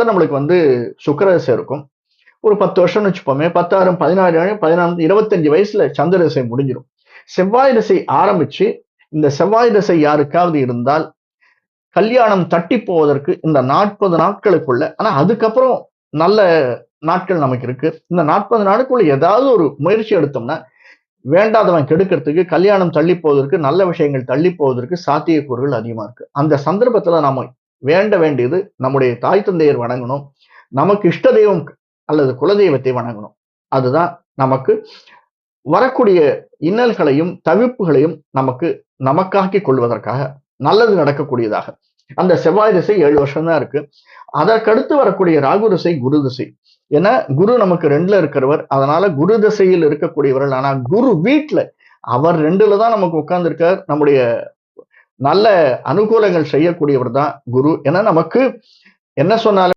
நம்மளுக்கு சுக்கிர திசை இருக்கும். ஒரு 10 வருஷம்னு வச்சுப்போமே. 10 6 16 14 25 வயசுல சந்திர திசை முடிஞ்சிரும். செவ்வாய் திசை ஆரம்பிச்சு, இந்த செவ்வாய் திசை யாருக்காவது இருந்தால், கல்யாணம் தட்டி போவதற்கு இந்த 40 நாட்களுக்குள்ள, ஆனா அதுக்கப்புறம் நல்ல நாட்கள் நமக்கு இருக்கு. இந்த 40 நாளுக்குள்ள ஏதாவது ஒரு முயற்சி எடுத்தோம்னா, வேண்டாதவன் கெடுக்கிறதுக்கு, கல்யாணம் தள்ளி போவதற்கு, நல்ல விஷயங்கள் தள்ளி போவதற்கு சாத்தியக்கூறுகள் அதிகமா இருக்கு. அந்த சந்தர்ப்பத்துல நாம வேண்ட வேண்டியது நம்முடைய தாய் தந்தையர் வணங்கணும். நமக்கு இஷ்ட தெய்வம் அல்லது குலதெய்வத்தை வணங்கணும். அதுதான் நமக்கு வரக்கூடிய இன்னல்களையும், தவிர்ப்புகளையும் நமக்காக்கிக் கொள்வதற்காக நல்லது நடக்கக்கூடியதாக. அந்த செவ்வாய் திசை 7 வருஷம் தான் இருக்கு. அதற்கடுத்து வரக்கூடிய ராகு திசை, குரு திசை. ஏன்னா குரு நமக்கு 2ல இருக்கிறவர். அதனால குரு திசையில் இருக்கக்கூடியவர்கள். ஆனா குரு வீட்ல அவர் 2ல தான் நமக்கு உட்கார்ந்து இருக்கார். நம்முடைய நல்ல அனுகூலங்கள் செய்யக்கூடியவர் தான் குரு. ஏன்னா நமக்கு என்ன சொன்னாலும்